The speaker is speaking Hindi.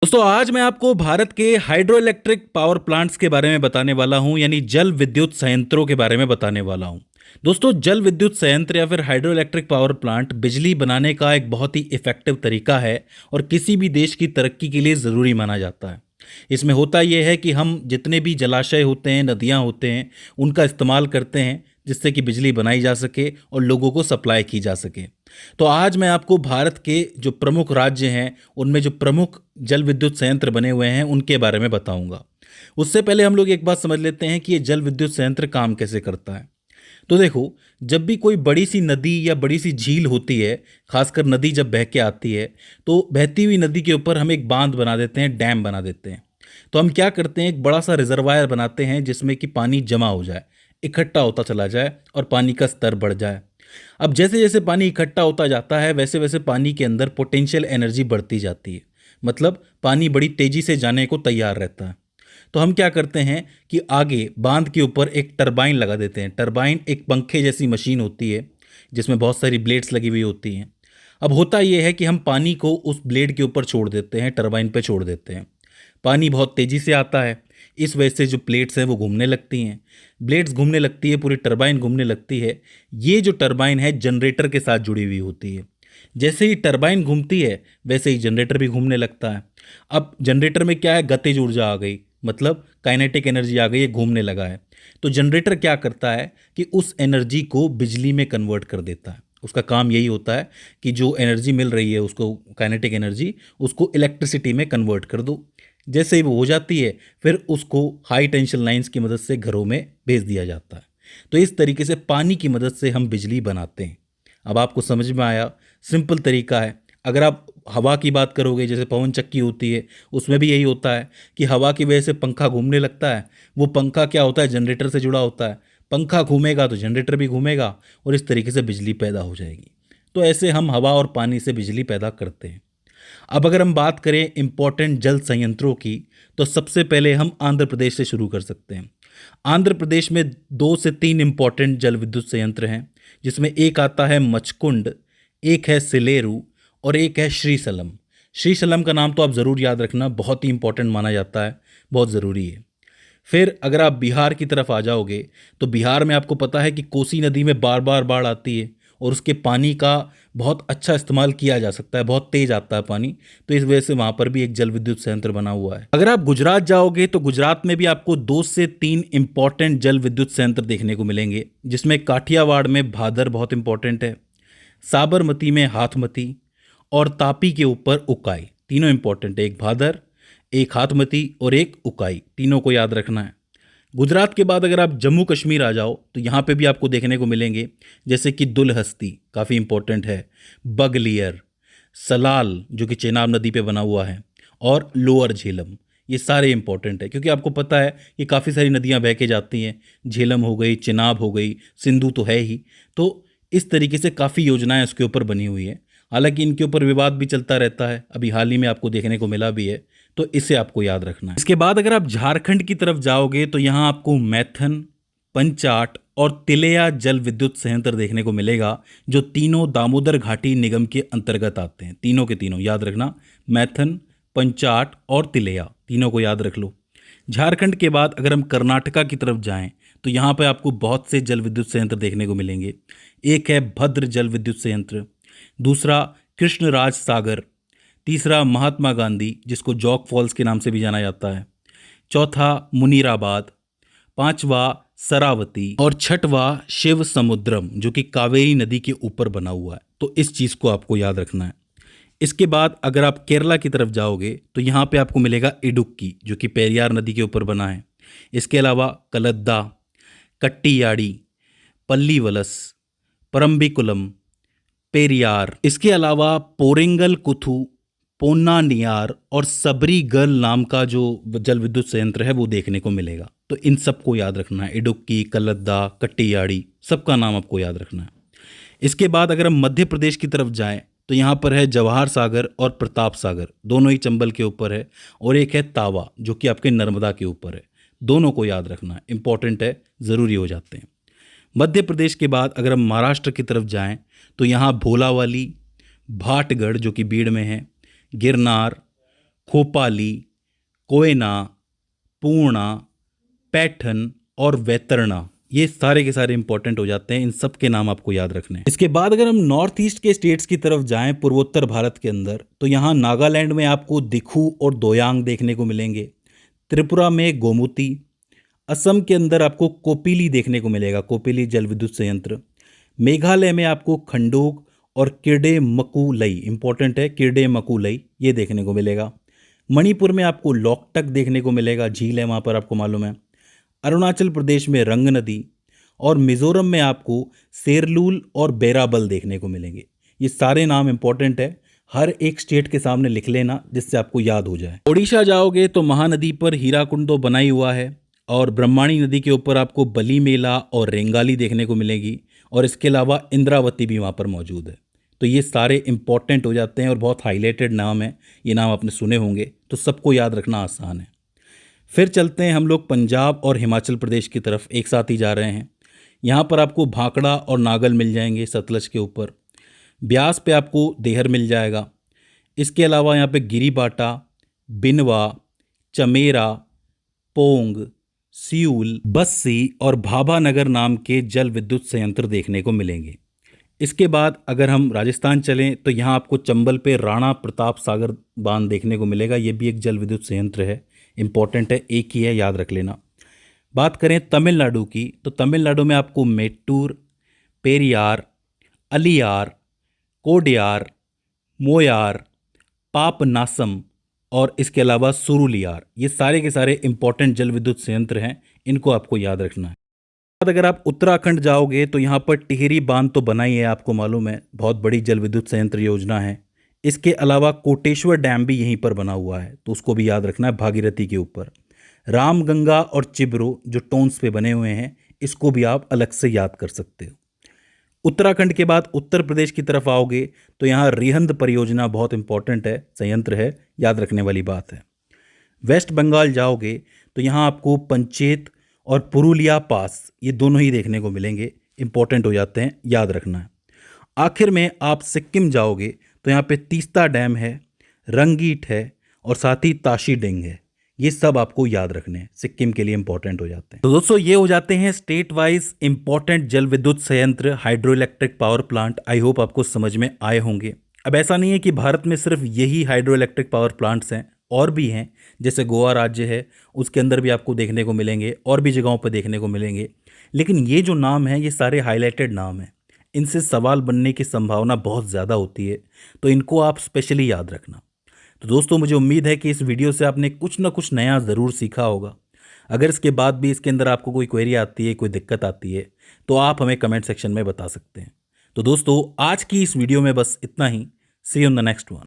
दोस्तों आज मैं आपको भारत के हाइड्रो इलेक्ट्रिक पावर प्लांट्स के बारे में बताने वाला हूं, यानी जल विद्युत संयंत्रों के बारे में बताने वाला हूं। दोस्तों, जल विद्युत संयंत्र या फिर हाइड्रो इलेक्ट्रिक पावर प्लांट बिजली बनाने का एक बहुत ही इफेक्टिव तरीका है और किसी भी देश की तरक्की के लिए ज़रूरी माना जाता है। इसमें होता यह है कि हम जितने भी जलाशय होते हैं, नदियाँ होते हैं, उनका इस्तेमाल करते हैं जिससे कि बिजली बनाई जा सके और लोगों को सप्लाई की जा सके। तो आज मैं आपको भारत के जो प्रमुख राज्य हैं, उनमें जो प्रमुख जल विद्युत संयंत्र बने हुए हैं, उनके बारे में बताऊंगा। उससे पहले हम लोग एक बात समझ लेते हैं कि ये जल विद्युत संयंत्र काम कैसे करता है। तो देखो, जब भी कोई बड़ी सी नदी या बड़ी सी झील होती है, खासकर नदी जब बह के आती है, तो बहती हुई नदी के ऊपर हम एक बांध बना देते हैं, डैम बना देते हैं। तो हम क्या करते हैं, एक बड़ा सा रिजर्वायर बनाते हैं जिसमें कि पानी जमा हो जाए, इकट्ठा होता चला जाए और पानी का स्तर बढ़ जाए। अब जैसे जैसे पानी इकट्ठा होता जाता है, वैसे वैसे पानी के अंदर पोटेंशियल एनर्जी बढ़ती जाती है। मतलब पानी बड़ी तेजी से जाने को तैयार रहता है। तो हम क्या करते हैं कि आगे बांध के ऊपर एक टरबाइन लगा देते हैं। टरबाइन एक पंखे जैसी मशीन होती है जिसमें बहुत सारी ब्लेड्स लगी हुई होती हैं। अब होता यह है कि हम पानी को उस ब्लेड के ऊपर छोड़ देते हैं, टरबाइन पे छोड़ देते हैं। पानी बहुत तेज़ी से आता है। इस वजह से जो प्लेट्स हैं वो घूमने लगती हैं, ब्लेड्स घूमने लगती है, पूरी टरबाइन घूमने लगती है। ये जो टरबाइन है जनरेटर के साथ जुड़ी हुई होती है। जैसे ही टरबाइन घूमती है वैसे ही जनरेटर भी घूमने लगता है। अब जनरेटर में क्या है, गतिज ऊर्जा आ गई, मतलब काइनेटिक एनर्जी आ गई, ये घूमने लगा है। तो जनरेटर क्या करता है कि उस एनर्जी को बिजली में कन्वर्ट कर देता है। उसका काम यही होता है कि जो एनर्जी मिल रही है उसको, काइनेटिक एनर्जी, उसको इलेक्ट्रिसिटी में कन्वर्ट कर दो। जैसे ही वो हो जाती है, फिर उसको हाई टेंशन लाइंस की मदद से घरों में भेज दिया जाता है। तो इस तरीके से पानी की मदद से हम बिजली बनाते हैं। अब आपको समझ में आया, सिंपल तरीका है। अगर आप हवा की बात करोगे, जैसे पवन चक्की होती है, उसमें भी यही होता है कि हवा की वजह से पंखा घूमने लगता है। वो पंखा क्या होता है, जनरेटर से जुड़ा होता है। पंखा घूमेगा तो जनरेटर भी घूमेगा और इस तरीके से बिजली पैदा हो जाएगी। तो ऐसे हम हवा और पानी से बिजली पैदा करते हैं। अब अगर हम बात करें इम्पोर्टेंट जल संयंत्रों की, तो सबसे पहले हम आंध्र प्रदेश से शुरू कर सकते हैं। आंध्र प्रदेश में 2 से 3 इम्पोर्टेंट जल विद्युत संयंत्र हैं, जिसमें एक आता है मचकुंड, एक है सिलेरू और एक है श्रीशैलम। श्रीशैलम का नाम तो आप ज़रूर याद रखना, बहुत ही इंपॉर्टेंट माना जाता है, बहुत ज़रूरी है। फिर अगर आप बिहार की तरफ आ जाओगे, तो बिहार में आपको पता है कि कोसी नदी में बार बार बाढ़ आती है और उसके पानी का बहुत अच्छा इस्तेमाल किया जा सकता है, बहुत तेज आता है पानी। तो इस वजह से वहाँ पर भी एक जल विद्युत संयंत्र बना हुआ है। अगर आप गुजरात जाओगे तो गुजरात में भी आपको 2 से 3 इंपॉर्टेंट जल विद्युत संयंत्र देखने को मिलेंगे, जिसमें काठियावाड़ में भादर बहुत इंपॉर्टेंट है, साबरमती में हाथमती और तापी के ऊपर उकाई। तीनों इंपॉर्टेंट है, एक भादर, एक हाथमती और एक उकाई, तीनों को याद रखना है। गुजरात के बाद अगर आप जम्मू कश्मीर आ जाओ तो यहाँ पे भी आपको देखने को मिलेंगे, जैसे कि दुलहस्ती काफ़ी इंपॉर्टेंट है, बगलियर, सलाल जो कि चेनाब नदी पे बना हुआ है, और लोअर झेलम। ये सारे इंपॉर्टेंट है क्योंकि आपको पता है कि काफ़ी सारी नदियाँ बह के जाती हैं। झेलम हो गई, चिनाब हो गई, सिंधु तो है ही। तो इस तरीके से काफ़ी योजनाएं उसके ऊपर बनी हुई है। हालांकि इनके ऊपर विवाद भी चलता रहता है, अभी हाल ही में आपको देखने को मिला भी है। तो इसे आपको याद रखना है। इसके बाद अगर आप झारखंड की तरफ जाओगे तो यहाँ आपको मैथन, पंचाट और तिलैया जल विद्युत संयंत्र देखने को मिलेगा, जो तीनों दामोदर घाटी निगम के अंतर्गत आते हैं। तीनों के तीनों याद रखना, मैथन, पंचाट और तिलैया, तीनों को याद रख लो। झारखंड के बाद अगर हम कर्नाटका की तरफ जाएं तो यहाँ पे आपको बहुत से जल विद्युत संयंत्र देखने को मिलेंगे। एक है भद्र जल विद्युत संयंत्र, दूसरा कृष्णराज सागर, तीसरा महात्मा गांधी जिसको जॉग फॉल्स के नाम से भी जाना जाता है, चौथा मुनीराबाद, पांचवा सरावती और छठवा शिव समुद्रम जो कि कावेरी नदी के ऊपर बना हुआ है। तो इस चीज़ को आपको याद रखना है। इसके बाद अगर आप केरला की तरफ जाओगे तो यहाँ पे आपको मिलेगा इडुक्की जो कि पेरियार नदी के ऊपर बना है। इसके अलावा कलद्दा, कट्टियाडी, पल्लीवलस, परम्बिकुलम, पेरियार, इसके अलावा पोरेंगल कुथु, पोन्नानियार और सबरीगल नाम का जो जल विद्युत संयंत्र है वो देखने को मिलेगा। तो इन सबको याद रखना है, इडुक्की, कलद्दा, कट्टियाडी, सबका नाम आपको याद रखना है। इसके बाद अगर हम मध्य प्रदेश की तरफ जाएं तो यहाँ पर है जवाहर सागर और प्रताप सागर, दोनों ही चंबल के ऊपर है, और एक है तावा जो कि आपके नर्मदा के ऊपर है। दोनों को याद रखना है, इंपॉर्टेंट है, ज़रूरी हो जाते हैं। मध्य प्रदेश के बाद अगर हम महाराष्ट्र की तरफ जाएं तो यहाँ भोलावाली, भाटगढ़ जो कि बीड़ में है, गिरनार, खोपाली, कोयना, पूर्णा, पैठन और वैतरणा, ये सारे के सारे इंपॉर्टेंट हो जाते हैं। इन सब के नाम आपको याद रखने हैं। इसके बाद अगर हम नॉर्थ ईस्ट के स्टेट्स की तरफ जाएं पूर्वोत्तर भारत के अंदर, तो यहाँ नागालैंड में आपको दिखू और दोयांग देखने को मिलेंगे। त्रिपुरा में गोमुती। असम के अंदर आपको कोपिली देखने को मिलेगा, कोपिली जल विद्युत संयंत्र। मेघालय में आपको खंडोक और किरडेमकुलई, इंपॉर्टेंट है किरडेमकुलई, ये देखने को मिलेगा। मणिपुर में आपको लोकटक देखने को मिलेगा, झील है वहाँ पर, आपको मालूम है। अरुणाचल प्रदेश में रंग नदी और मिजोरम में आपको सेरलूल और बेराबल देखने को मिलेंगे। ये सारे नाम इंपॉर्टेंट है, हर एक स्टेट के सामने लिख लेना जिससे आपको याद हो जाए। ओडिशा जाओगे तो महानदी पर हीराकुंड तो बना ही हुआ है, और ब्रह्माणी नदी के ऊपर आपको बली मेला और रेंगाली देखने को मिलेगी, और इसके अलावा इंद्रावती भी वहाँ पर मौजूद है। तो ये सारे इंपॉर्टेंट हो जाते हैं और बहुत हाईलाइटेड नाम है, ये नाम आपने सुने होंगे, तो सबको याद रखना आसान है। फिर चलते हैं हम लोग पंजाब और हिमाचल प्रदेश की तरफ, एक साथ ही जा रहे हैं। यहाँ पर आपको भांकड़ा और नागल मिल जाएंगे सतलज के ऊपर। ब्यास पे आपको देहर मिल जाएगा। इसके अलावा यहाँ पे गिरीबाटा, बिनवा, चमेरा, पोंग, सियूल, बस्सी और भाभानगर नाम के जल विद्युत संयंत्र देखने को मिलेंगे। इसके बाद अगर हम राजस्थान चलें तो यहाँ आपको चंबल पे राणा प्रताप सागर बांध देखने को मिलेगा। ये भी एक जल विद्युत संयंत्र है, इंपॉर्टेंट है, एक ही है, याद रख लेना। बात करें तमिलनाडु की, तो तमिलनाडु में आपको मेट्टूर, पेरियार, अलियार, कोडियार, मोयार, पापनासम और इसके अलावा सुरुलियार, ये सारे के सारे इंपॉर्टेंट जल विद्युत संयंत्र हैं, इनको आपको याद रखना है। अगर आप उत्तराखंड जाओगे तो यहाँ पर टिहरी बांध तो बना ही है, आपको मालूम है, बहुत बड़ी जल विद्युत संयंत्र योजना है। इसके अलावा कोटेश्वर डैम भी यहीं पर बना हुआ है, तो उसको भी याद रखना है, भागीरथी के ऊपर। रामगंगा और चिब्रो जो टोन्स पे बने हुए हैं, इसको भी आप अलग से याद कर सकते हो। उत्तराखंड के बाद उत्तर प्रदेश की तरफ आओगे तो यहाँ रिहंद परियोजना बहुत इंपॉर्टेंट है, संयंत्र है, याद रखने वाली बात है। वेस्ट बंगाल जाओगे तो यहाँ आपको पंचेत और पुरुलिया पास, ये दोनों ही देखने को मिलेंगे, इंपॉर्टेंट हो जाते हैं, याद रखना है। आखिर में आप सिक्किम जाओगे तो यहाँ पे तीस्ता डैम है, रंगीट है और साथ ही ताशी डेंग है। ये सब आपको याद रखने हैं, सिक्किम के लिए इंपॉर्टेंट हो जाते हैं। तो दोस्तों ये हो जाते हैं स्टेट वाइज इंपॉर्टेंट जल विद्युत संयंत्र, hydro electric power plant. I hope आपको समझ में आए होंगे। अब ऐसा नहीं है कि भारत में सिर्फ यही हाइड्रो इलेक्ट्रिक पावर प्लांट्स हैं, और भी हैं, जैसे गोवा राज्य है उसके अंदर भी आपको देखने को मिलेंगे, और भी जगहों पर देखने को मिलेंगे। लेकिन ये जो नाम है ये सारे हाईलाइटेड नाम हैं, इनसे सवाल बनने की संभावना बहुत ज़्यादा होती है, तो इनको आप स्पेशली याद रखना। तो दोस्तों मुझे उम्मीद है कि इस वीडियो से आपने कुछ ना कुछ नया ज़रूर सीखा होगा। अगर इसके बाद भी इसके अंदर आपको कोई क्वेरी आती है, कोई दिक्कत आती है, तो आप हमें कमेंट सेक्शन में बता सकते हैं। तो दोस्तों आज की इस वीडियो में बस इतना ही। See you in the next one.